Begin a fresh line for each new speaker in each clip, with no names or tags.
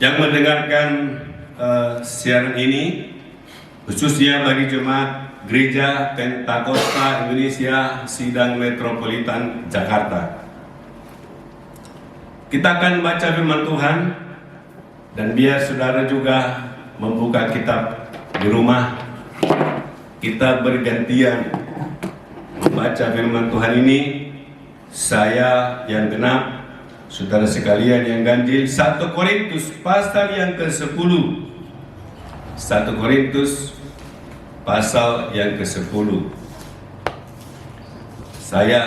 yang mendengarkan siaran ini, khususnya bagi jemaat Gereja Pentakosta Indonesia Sidang Metropolitan Jakarta. Kita akan baca firman Tuhan, dan biar saudara juga membuka kitab di rumah. Kita bergantian membaca firman Tuhan ini. Saya yang genap, saudara sekalian yang ganjil. 1 Korintus pasal yang ke-10. 1 Korintus pasal yang ke-10. Saya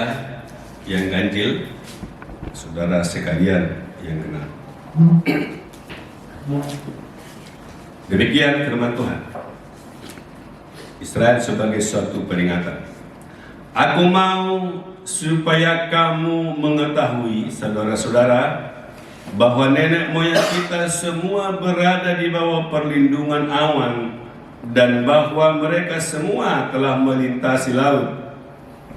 yang ganjil, saudara sekalian yang genap. Demikian firman Tuhan. Israel sebagai suatu peringatan. Aku mau supaya kamu mengetahui, saudara-saudara, bahwa nenek moyang kita semua berada di bawah perlindungan awan, dan bahwa mereka semua telah melintasi laut.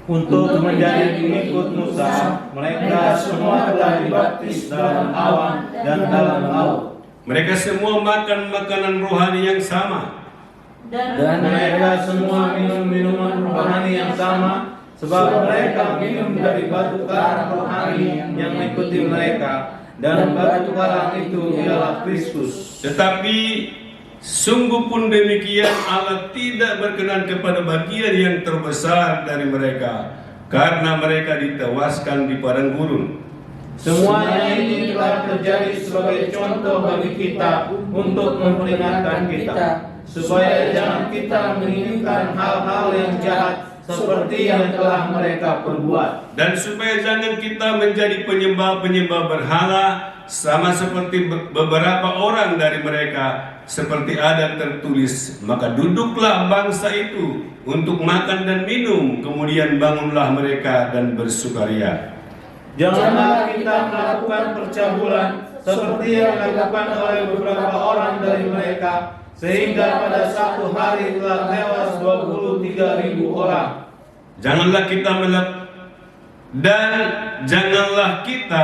Untuk menjadi pengikut Musa, mereka semua telah dibaptis dalam awan dan dalam laut.
Mereka semua makan makanan rohani yang sama,
dan mereka semua minum minuman rohani yang sama, sebab mereka minum dari batu karang rohani yang mengikuti mereka, dan batu karang itu ialah Kristus.
Tetapi sungguh pun demikian, Allah tidak berkenan kepada bagian yang terbesar dari mereka, karena mereka ditewaskan di padang gurun.
Semuanya ini telah terjadi sebagai contoh bagi kita untuk memperingatkan kita, supaya jangan kita menginginkan hal-hal yang jahat seperti yang telah mereka perbuat.
Dan supaya jangan kita menjadi penyembah-penyembah berhala, sama seperti beberapa orang dari mereka, seperti ada tertulis, maka duduklah bangsa itu untuk makan dan minum, kemudian bangunlah mereka dan bersukaria.
Janganlah kita melakukan percabulan seperti yang dilakukan oleh beberapa orang dari mereka, sehingga pada satu hari telah tewas 23.000 orang.
Janganlah kita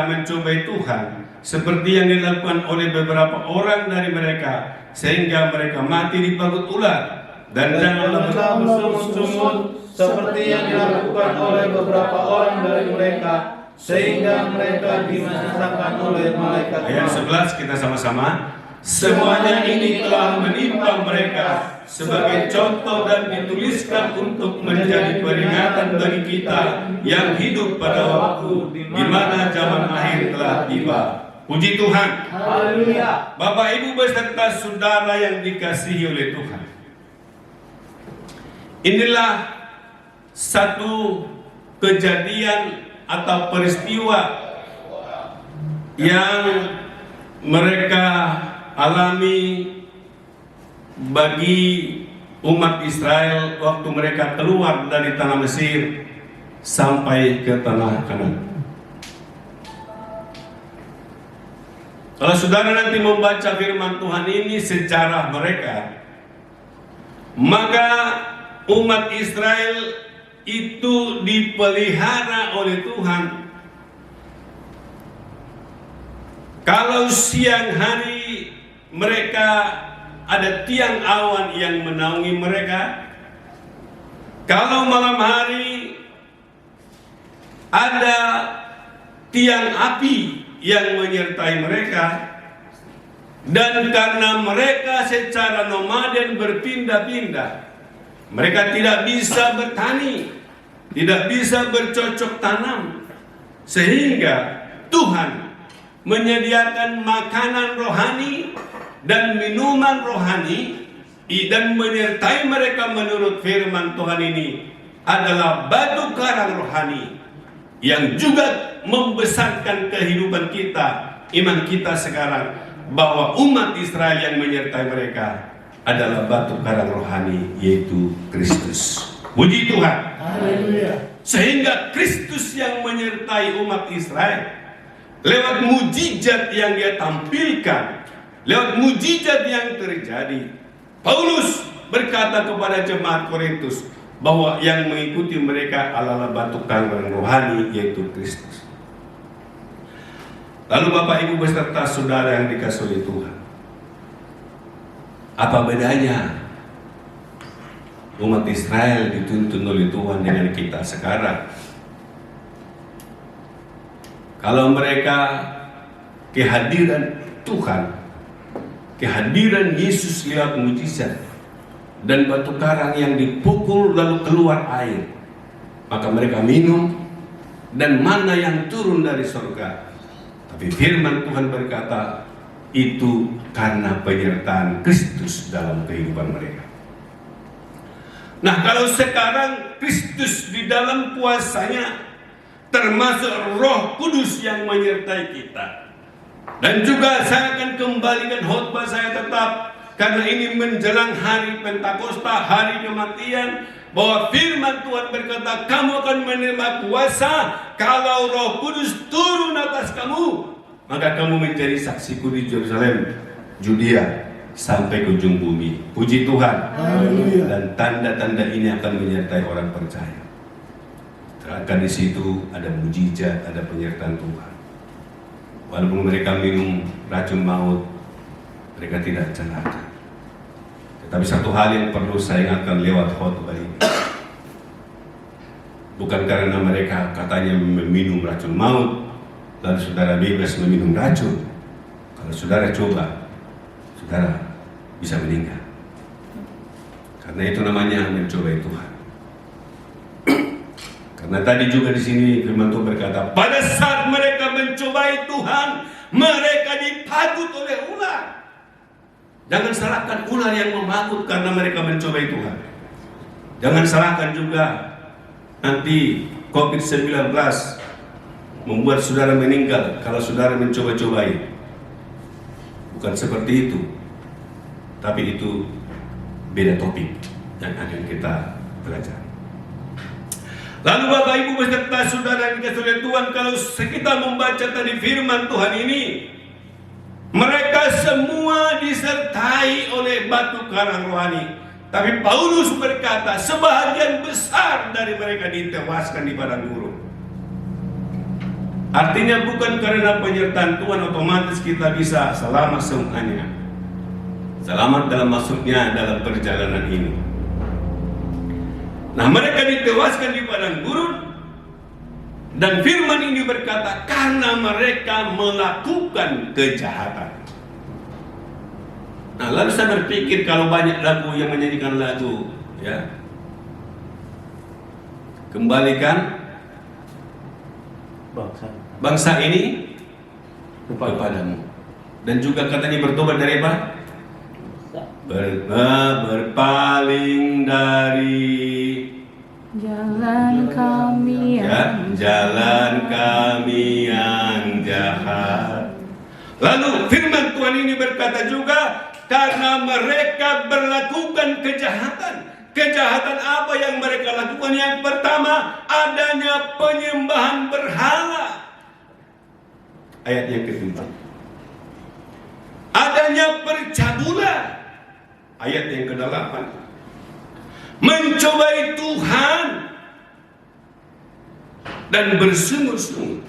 mencobai Tuhan seperti yang dilakukan oleh beberapa orang dari mereka, sehingga mereka mati dipagut ular. Dan janganlah
bersungut-sungut seperti yang dilakukan oleh beberapa orang dari mereka, sehingga mereka dibinasakan oleh malaikat.
Ayat 11 kita sama-sama. Semuanya ini telah menimpa mereka sebagai contoh dan dituliskan untuk menjadi peringatan bagi kita yang hidup pada waktu di mana zaman akhir telah tiba. Puji Tuhan.
Haleluya.
Bapak Ibu beserta saudara yang dikasihi oleh Tuhan, inilah satu kejadian atau peristiwa yang mereka alami bagi umat Israel waktu mereka keluar dari tanah Mesir sampai ke tanah Kanaan. Kalau saudara nanti membaca firman Tuhan ini sejarah mereka, maka umat Israel itu dipelihara oleh Tuhan. Kalau siang hari mereka ada tiang awan yang menaungi mereka, kalau malam hari ada tiang api yang menyertai mereka. Dan karena mereka secara nomaden berpindah-pindah, mereka tidak bisa bertani, tidak bisa bercocok tanam, sehingga Tuhan menyediakan makanan rohani dan minuman rohani, dan menyertai mereka menurut firman Tuhan ini adalah batu karang rohani yang juga membesarkan kehidupan kita, iman kita sekarang, bahwa umat Israel yang menyertai mereka adalah batu karang rohani, yaitu Kristus. Puji Tuhan.
Haleluya.
Sehingga Kristus yang menyertai umat Israel lewat mujizat yang dia tampilkan, lewat mujizat yang terjadi. Paulus berkata kepada jemaat Korintus bahwa yang mengikuti mereka adalah batu karang rohani, yaitu Kristus. Lalu Bapak Ibu beserta saudara yang dikasihi oleh Tuhan, apa bedanya umat Israel dituntun oleh Tuhan dengan kita sekarang? Kalau mereka kehadiran Tuhan, kehadiran Yesus lewat mujizat dan batu karang yang dipukul lalu keluar air, maka mereka minum dan mana yang turun dari surga. Tapi firman Tuhan berkata, itu karena penyertaan Kristus dalam kehidupan mereka. Nah, kalau sekarang Kristus di dalam kuasanya, termasuk Roh Kudus yang menyertai kita. Dan juga saya akan kembalikan khotbah saya tetap, karena ini menjelang hari Pentakosta, hari kematian, bahwa firman Tuhan berkata, kamu akan menerima kuasa kalau Roh Kudus turun atas kamu, maka kamu menjadi saksiku di Yerusalem, Judea, sampai ke ujung bumi. Puji Tuhan. Dan tanda-tanda ini akan menyertai orang percaya. Terangkan di situ ada mujizat, ada penyertaan Tuhan. Walaupun mereka minum racun maut, mereka tidak celaka. Tetapi satu hal yang perlu saya ingatkan lewat khotbah ini, bukan karena mereka katanya meminum racun maut, lalu saudara bebas meminum racun. Kalau saudara coba, saudara bisa meninggal. Karena itu namanya mencobai Tuhan. Karena tadi juga di sini firman Tuhan berkata, pada saat mereka mencobai Tuhan, mereka dipagut oleh ular. Jangan salahkan ular yang memagut karena mereka mencobai Tuhan. Jangan salahkan juga nanti COVID-19 membuat saudara meninggal kalau saudara mencoba-cobai. Bukan seperti itu. Tapi itu beda topik yang akan kita pelajari. Lalu Bapak Ibu beserta saudara yang dikasihi oleh Tuhan, kalau kita membaca tadi firman Tuhan ini, mereka semua disertai oleh batu karang rohani. Tapi Paulus berkata, sebahagian besar dari mereka ditewaskan di padang gurun. Artinya bukan karena penyertaan Tuhan otomatis kita bisa selamat semuanya. Selamat dalam maksudnya dalam perjalanan ini. Nah, mereka ditewaskan di padang gurun, dan firman ini berkata karena mereka melakukan kejahatan. Nah, lalu saya berpikir kalau banyak lagu yang menyanyikan lagu, ya, kembalikan bangsa ini kepadamu, dan juga katanya bertobat dari apa? Berpaling dari
jalan kami
jalan kami yang jahat. Lalu firman Tuhan ini berkata juga karena mereka melakukan kejahatan. Kejahatan apa yang mereka lakukan? Yang pertama, adanya penyembahan berhala. Ayat yang kedua, adanya percabulan. Ayat yang ke-8, mencobai Tuhan dan bersungut-sungut.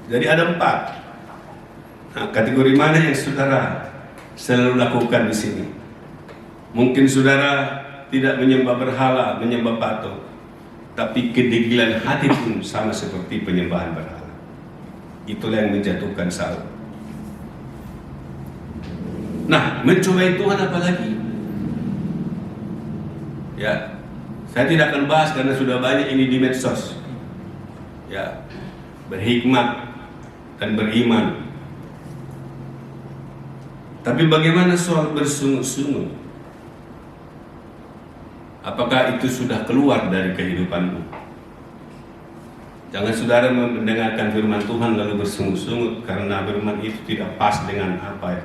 Jadi ada 4. Nah, kategori mana yang saudara selalu lakukan di sini? Mungkin saudara tidak menyembah berhala, menyembah patung, tapi kedegilan hati pun sama seperti penyembahan berhala. Itulah yang menjatuhkan Saul. Nah, mencobai Tuhan apa lagi? Ya, saya tidak akan bahas karena sudah banyak ini di medsos. Ya, berhikmat dan beriman. Tapi bagaimana soal bersungut-sungut? Apakah itu sudah keluar dari kehidupanmu? Jangan saudara mendengarkan firman Tuhan lalu bersungut-sungut karena firman itu tidak pas dengan apa ya.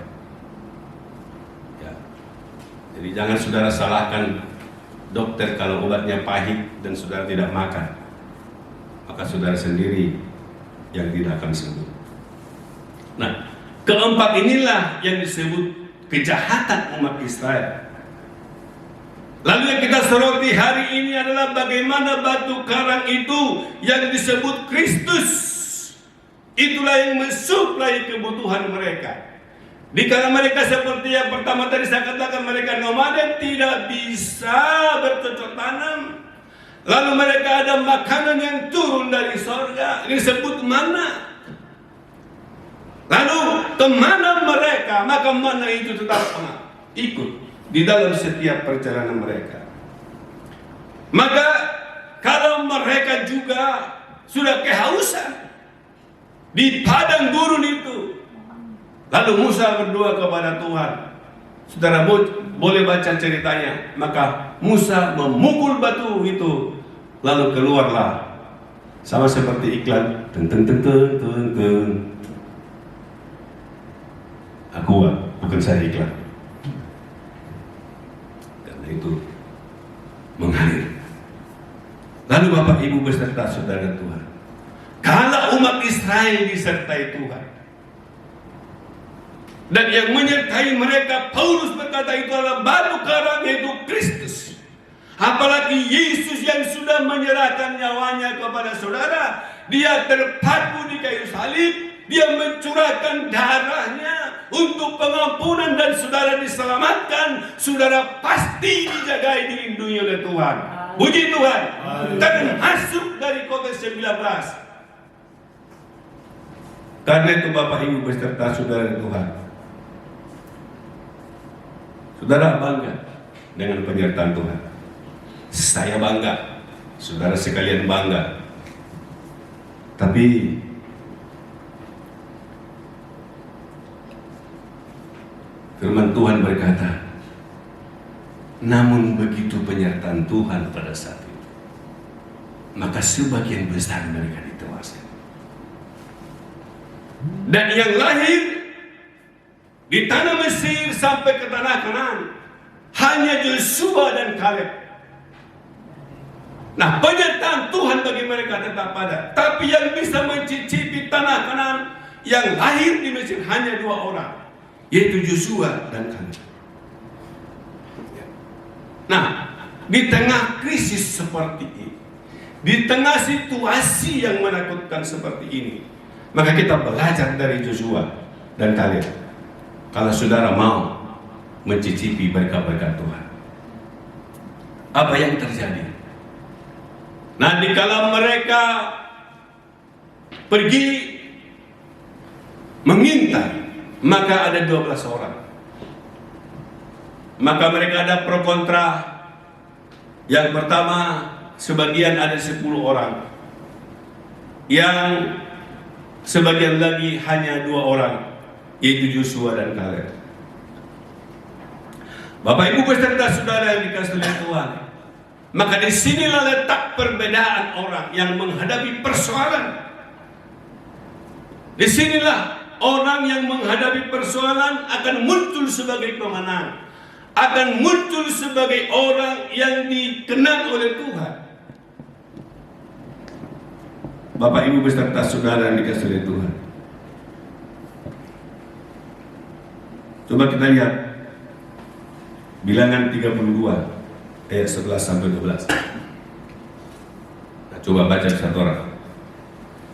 Jadi jangan saudara salahkan dokter kalau obatnya pahit dan saudara tidak makan, maka saudara sendiri yang tidak akan sembuh. Nah, keempat inilah yang disebut kejahatan umat Israel. Lalu yang kita soroti hari ini adalah bagaimana batu karang itu yang disebut Kristus Itulah yang mensuplai kebutuhan mereka. Dikala mereka seperti yang pertama tadi saya katakan, mereka nomaden, tidak bisa bercocok tanam. Lalu mereka ada makanan yang turun dari sorga, ini disebut mana. Lalu kemana mereka, maka mana itu tetap ikut di dalam setiap perjalanan mereka. Maka kalau mereka juga sudah kehausan di padang gurun itu, lalu Musa berdoa kepada Tuhan. Saudara boleh baca ceritanya. Maka Musa memukul batu itu, lalu keluarlah sama seperti iklan, ten ten ten ten ten ten. Aqua, bukan saya iklan. Karena itu mengalir. Lalu Bapak Ibu beserta saudara Tuhan, kalau umat Israel disertai Tuhan, dan yang menyertai mereka, Paulus berkata itu adalah batu karang, yaitu Kristus. Apalagi Yesus yang sudah menyerahkan nyawanya kepada saudara, dia terpaku di kayu salib, dia mencurahkan darahnya untuk pengampunan, dan saudara diselamatkan, saudara pasti dijagai, dilindungi oleh Tuhan. Puji Tuhan. Dan masuk dari COVID-19. Karena itu Bapak Ibu beserta saudara Tuhan, saudara bangga dengan penyertaan Tuhan. Saya bangga, saudara sekalian bangga. Tapi firman Tuhan berkata, namun begitu penyertaan Tuhan pada saat itu, maka sebagian besar mereka ditewaskan. Dan yang lahir di tanah Mesir sampai ke tanah Kanaan hanya Yosua dan Kaleb. Nah, penyertaan Tuhan bagi mereka tetap ada. Tapi yang bisa mencicipi tanah Kanaan yang lahir di Mesir hanya 2 orang, yaitu Yosua dan Kaleb. Nah, di tengah krisis seperti ini, di tengah situasi yang menakutkan seperti ini, maka kita belajar dari Yosua dan Kaleb. Kalau saudara mau mencicipi berkat-berkat Tuhan, apa yang terjadi? Nah, dikala mereka pergi mengintai, maka ada 12 orang. Maka mereka ada pro kontra. Yang pertama, sebagian ada 10 orang. Yang sebagian lagi hanya 2 orang, yaitu Yosua dan Kaleb. Bapak Ibu beserta saudara yang dikasihi oleh Tuhan, maka disinilah letak perbedaan orang yang menghadapi persoalan. Disinilah orang yang menghadapi persoalan akan muncul sebagai pemenang, akan muncul sebagai orang yang dikenal oleh Tuhan. Bapak Ibu beserta saudara yang dikasihi oleh Tuhan, coba kita lihat Bilangan 32 ayat 11 sampai 12. Nah, coba baca satu orang.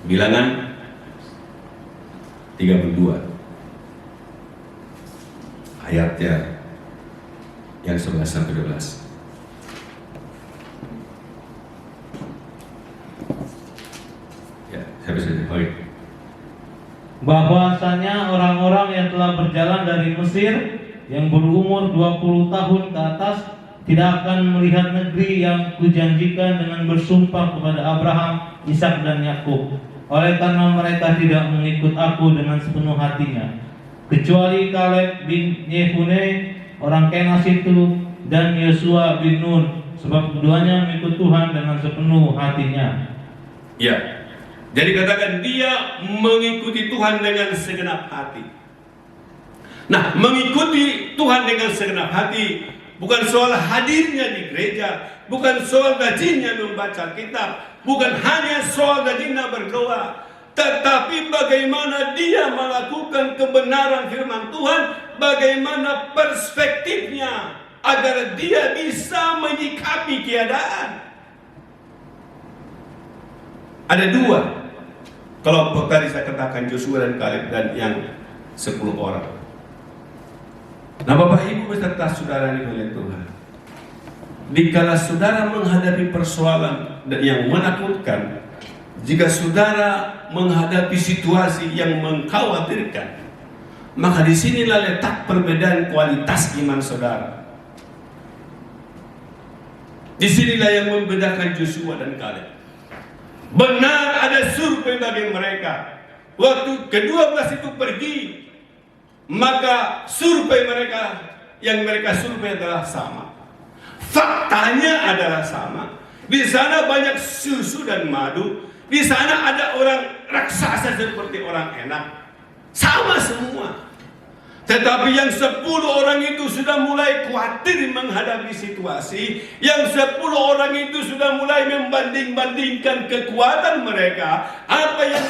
Bilangan 32 ayatnya yang 11 sampai 12. Ya, saya bisa baik.
Bahwasanya orang-orang yang telah berjalan dari Mesir yang berumur 20 tahun ke atas tidak akan melihat negeri yang kujanjikan dengan bersumpah kepada Abraham, Ishak dan Yakub. Oleh karena mereka tidak mengikut aku dengan sepenuh hatinya, kecuali Kaleb bin Yefune orang Kenas itu dan Yosua bin Nun, sebab keduanya mengikut Tuhan dengan sepenuh hatinya.
Ya, jadi katakan dia mengikuti Tuhan dengan segenap hati. Nah, mengikuti Tuhan dengan segenap hati bukan soal hadirnya di gereja, bukan soal gajinya membaca kitab, bukan hanya soal gajinya berdoa, tetapi bagaimana dia melakukan kebenaran firman Tuhan, bagaimana perspektifnya agar dia bisa menyikapi keadaan. Ada 2. kelompok tadi saya katakan Joshua dan Kaleb dan yang 10 orang. Nah Bapak Ibu beserta saudara oleh Tuhan, dikala saudara menghadapi persoalan yang menakutkan, jika saudara menghadapi situasi yang mengkhawatirkan, maka disinilah letak perbedaan kualitas iman saudara. Disinilah yang membedakan Joshua dan Kaleb. Benar ada survei bagi mereka. Waktu ke-12 itu pergi, maka survei mereka yang mereka survei adalah sama. Faktanya adalah sama. Di sana banyak susu dan madu. Di sana ada orang raksasa seperti orang enak. Sama semua. Tetapi yang 10 orang itu sudah mulai khawatir menghadapi situasi. Yang 10 orang itu sudah mulai membanding-bandingkan kekuatan mereka. Apa yang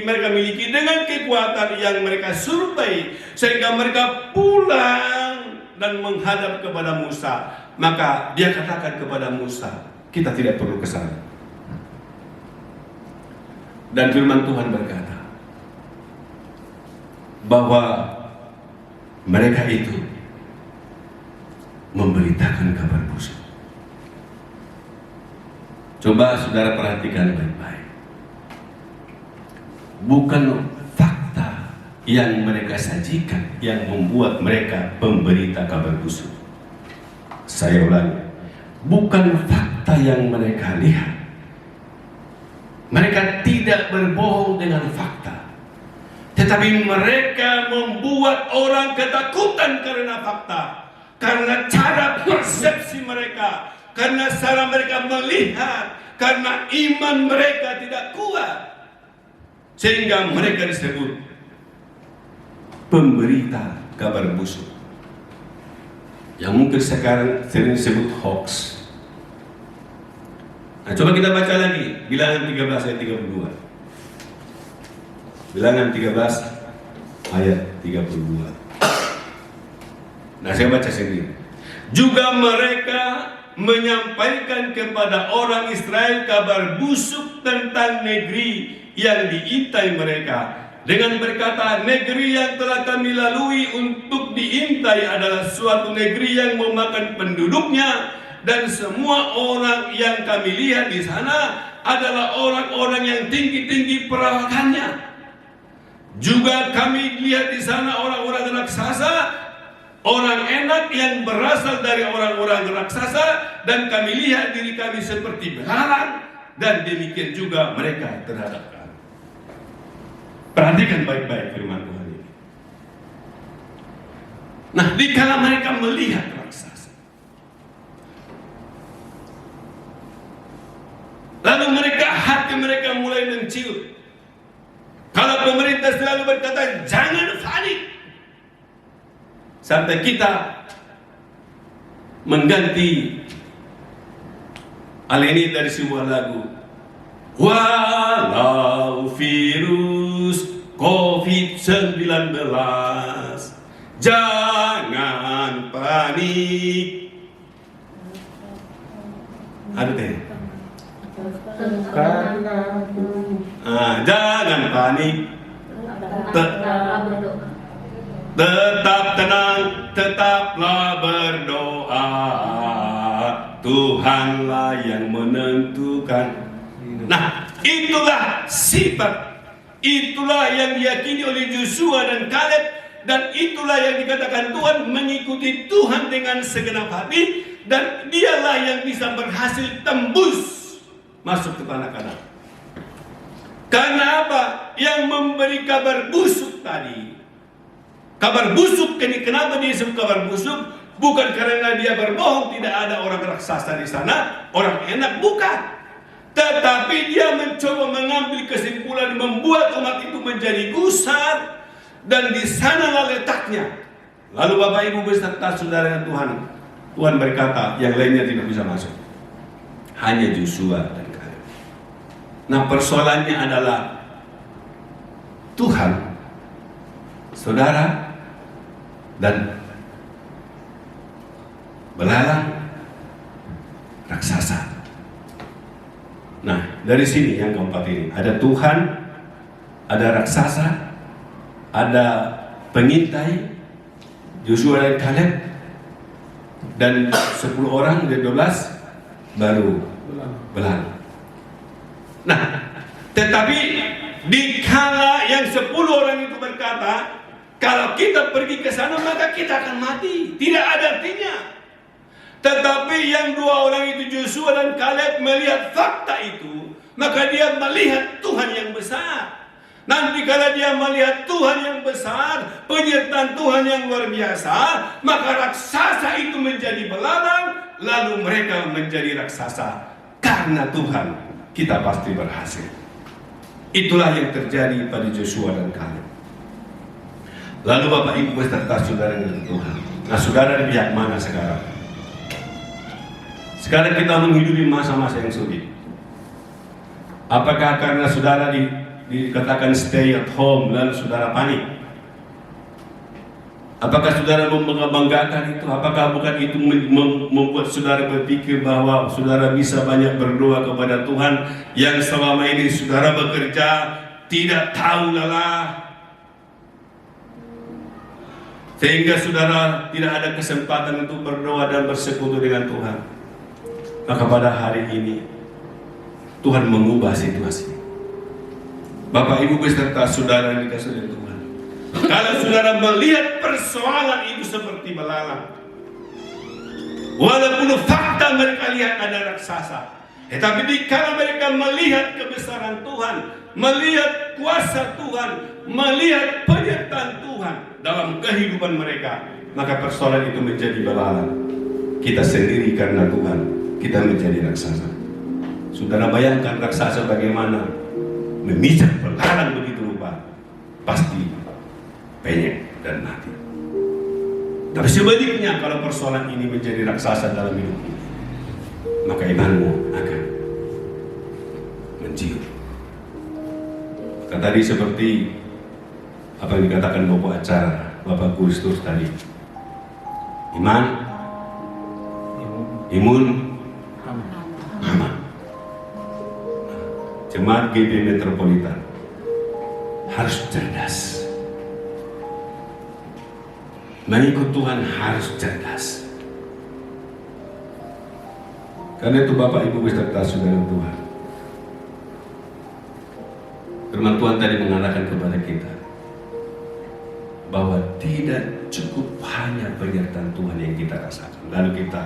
mereka miliki dengan kekuatan yang mereka survei. Sehingga mereka pulang dan menghadap kepada Musa. Maka dia katakan kepada Musa, kita tidak perlu ke sana. Dan firman Tuhan berkata bahwa mereka itu memberitakan kabar busuk. Coba saudara perhatikan baik-baik. Bukan fakta yang mereka sajikan yang membuat mereka pemberita kabar busuk. Saya ulangi, bukan fakta yang mereka lihat. Mereka tidak berbohong dengan fakta. Tetapi mereka membuat orang ketakutan karena fakta. Karena cara persepsi mereka. Karena cara mereka melihat. Karena iman mereka tidak kuat. Sehingga mereka disebut pemberita kabar busuk. Yang mungkin sekarang sering disebut hoax. Nah, coba kita baca lagi Bilangan 13 ayat 32. Bilangan 13 ayat 32. Nah, saya baca sendiri. Juga mereka menyampaikan kepada orang Israel kabar busuk tentang negeri yang diintai mereka. Dengan berkata, negeri yang telah kami lalui untuk diintai adalah suatu negeri yang memakan penduduknya. Dan semua orang yang kami lihat di sana adalah orang-orang yang tinggi-tinggi perawakannya. Juga kami lihat di sana orang-orang raksasa, orang enak yang berasal dari orang-orang raksasa, dan kami lihat diri kami seperti belalang, dan demikian juga mereka terhadap kami. Perhatikan baik-baik firman Tuhan ini. Nah, dikala mereka melihat raksasa, lalu hati mereka mulai menciut. Kalau pemerintah selalu berkata jangan panik, sampai kita mengganti hal ini dari sebuah lagu. Walau virus COVID-19, jangan panik. Ada teh. Jangan panik. Tetap tenang, tetaplah berdoa. Tuhanlah yang menentukan. Nah, itulah sifat, itulah yang diyakini oleh Joshua dan Kaleb, dan itulah yang dikatakan Tuhan mengikuti Tuhan dengan segenap hati, dan dialah yang bisa berhasil tembus masuk ke tanah Kanaan. Karena apa? Yang memberi kabar busuk tadi. Kabar busuk ini, kenapa dia disebut kabar busuk? Bukan karena dia berbohong, tidak ada orang raksasa di sana, orang enak, bukan. Tetapi dia mencoba mengambil kesimpulan, membuat umat itu menjadi gusar, dan di sanalah letaknya. Lalu Bapak Ibu beserta saudara Tuhan, Tuhan berkata yang lainnya tidak bisa masuk, hanya Joshua dan Kaleb. Nah, persoalannya adalah Tuhan, saudara, dan belalang raksasa. Nah, dari sini yang keempat ini ada Tuhan, ada raksasa, ada pengintai, Joshua dan Kaleb, dan 10 orang dari 12 baru berlalu. Nah, tetapi dikala yang 10 orang itu berkata, kalau kita pergi ke sana maka kita akan mati, tidak ada artinya. Tetapi yang 2 orang itu, Joshua dan Kaleb, melihat fakta itu, maka dia melihat Tuhan yang besar. Nanti kalau dia melihat Tuhan yang besar, penyertaan Tuhan yang luar biasa, maka raksasa itu menjadi belalang, lalu mereka menjadi raksasa. Karena Tuhan, kita pasti berhasil. Itulah yang terjadi pada Joshua dan Kaleb. Lalu Bapak Ibu beserta saudara dengan Tuhan. Nah, saudara di pihak mana sekarang? Sekarang kita menghidupi masa-masa yang sulit. Apakah karena saudara dikatakan stay at home lalu saudara panik? Apakah saudara membanggakan itu? Apakah bukan itu membuat saudara berpikir bahwa saudara bisa banyak berdoa kepada Tuhan yang selama ini saudara bekerja tidak tahu lelah, sehingga saudara tidak ada kesempatan untuk berdoa dan bersekutu dengan Tuhan? Maka pada hari ini Tuhan mengubah situasi. Bapak Ibu beserta saudara yang dikasihi oleh Tuhan, kalau saudara melihat persoalan itu seperti belalang, walaupun fakta mereka lihat ada raksasa, tetapi kalau mereka melihat kebesaran Tuhan, melihat kuasa Tuhan, melihat penyertaan Tuhan dalam kehidupan mereka, maka persoalan itu menjadi belalang. Kita sendiri karena Tuhan, kita menjadi raksasa. Saudara bayangkan raksasa bagaimana memijak belalang begitu rupa, pasti penyek dan mati. Tapi sebaliknya, kalau persoalan ini menjadi raksasa dalam hidup ini, maka imanmu akan mencium. Maka tadi seperti apa yang dikatakan Bapak acara, Bapak Gustus tadi, iman, imun, aman. Jemaat GB Metropolitan harus cerdas. Mengikut Tuhan harus cerdas. Karena itu Bapak Ibu beserta saudara Tuhan, firman Tuhan tadi mengatakan kepada kita bahwa tidak cukup hanya penyertaan Tuhan yang kita rasakan, lalu kita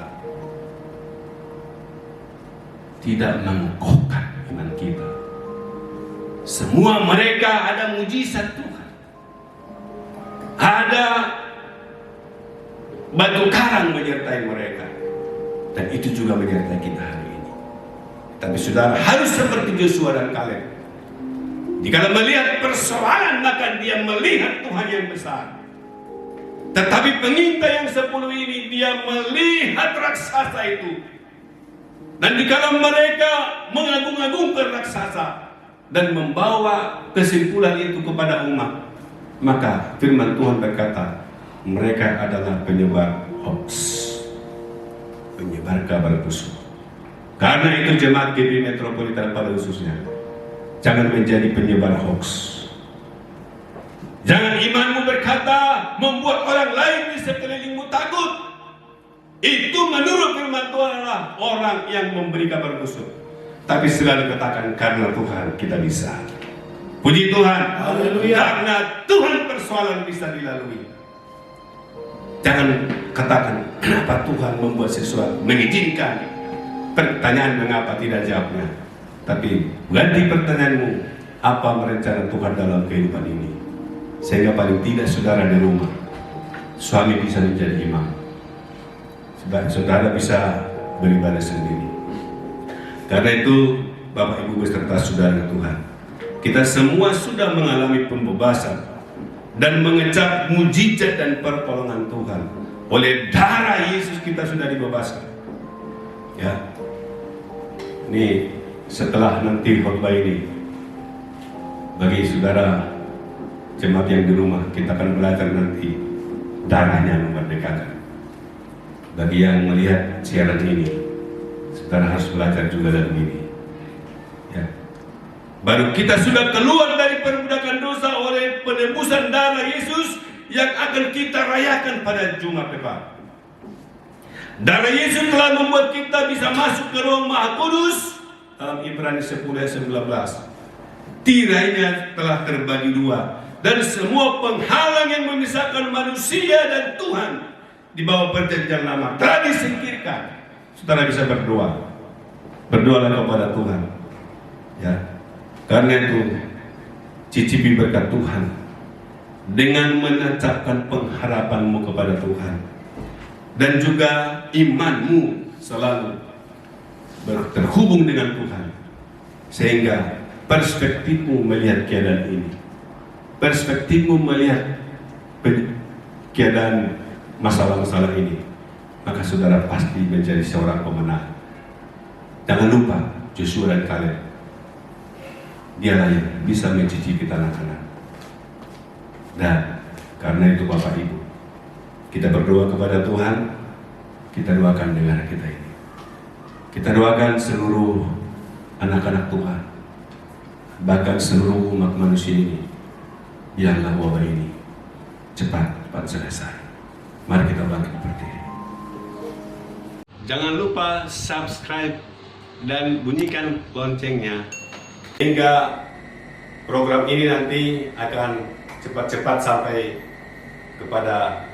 tidak mengokohkan iman kita. Semua mereka ada mujizat Tuhan, ada batu karang menyertai mereka, dan itu juga menyertai kita hari ini. Tapi saudara harus seperti Joshua dan Kaleb. Jika melihat persoalan, maka dia melihat Tuhan yang besar. Tetapi pengintai yang 10 ini, dia melihat raksasa itu. Dan jika mereka mengagung-agungkan raksasa dan membawa kesimpulan itu kepada umat, maka firman Tuhan berkata, mereka adalah penyebar hoax, penyebar kabar busuk. Karena itu jemaat GB Metropolitan pada khususnya, jangan menjadi penyebar hoax. Jangan imanmu berkata membuat orang lain di sekelilingmu takut. Itu menurut firman Tuhan adalah orang yang memberi kabar busuk. Tapi selalu katakan, karena Tuhan kita bisa. Puji Tuhan.
Haleluya.
Karena Tuhan persoalan bisa dilalui. Jangan katakan, kenapa Tuhan membuat sesuatu, mengizinkan. Pertanyaan mengapa tidak jawabnya. Tapi ganti pertanyaanmu, apa rencana Tuhan dalam kehidupan ini? Sehingga paling tidak saudara di rumah, suami bisa menjadi imam, saudara bisa beribadah sendiri. Karena itu Bapak Ibu beserta saudara Tuhan, kita semua sudah mengalami pembebasan dan mengecap mujizat dan pertolongan Tuhan. Oleh darah Yesus kita sudah dibebaskan. Ya, ini setelah nanti khotbah ini, bagi saudara jemaat yang di rumah, kita akan belajar nanti darahnya memerdekakan. Bagi yang melihat siaran ini, saudara harus belajar juga dalam ini. Ya. Baru kita sudah keluar dari perbudakan dosa oleh penebusan darah Yesus yang akan kita rayakan pada Jumat depan. Darah Yesus telah membuat kita bisa masuk ke Ruang Maha Kudus dalam Ibrani 10 ayat 19. Tirainya telah terbagi dua dan semua penghalang yang memisahkan manusia dan Tuhan di bawah perjanjian lama telah disingkirkan. Saudara bisa berdoa. Berdoalah kepada Tuhan. Ya. Karena itu cicipi berkat Tuhan dengan menancapkan pengharapanmu kepada Tuhan dan juga imanmu selalu terhubung dengan Tuhan sehingga perspektifmu melihat keadaan ini, perspektifmu melihat keadaan masalah-masalah ini, maka saudara pasti menjadi seorang pemenang. Jangan lupa Joshua dan Kaleb, dialah yang bisa mencicipi tanah Kanaan. Dan karena itu Bapak Ibu, kita berdoa kepada Tuhan, kita doakan negara kita ini. Kita doakan seluruh anak-anak Tuhan, bahkan seluruh umat manusia ini, biarlah wabah ini cepat selesai. Mari kita bangkit berdiri. Jangan lupa subscribe dan bunyikan loncengnya hingga program ini nanti akan cepat-cepat sampai kepada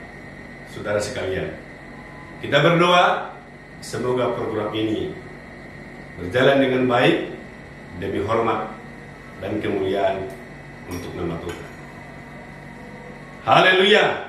saudara sekalian. Kita berdoa semoga program ini berjalan dengan baik demi hormat dan kemuliaan untuk nama Tuhan. Haleluya.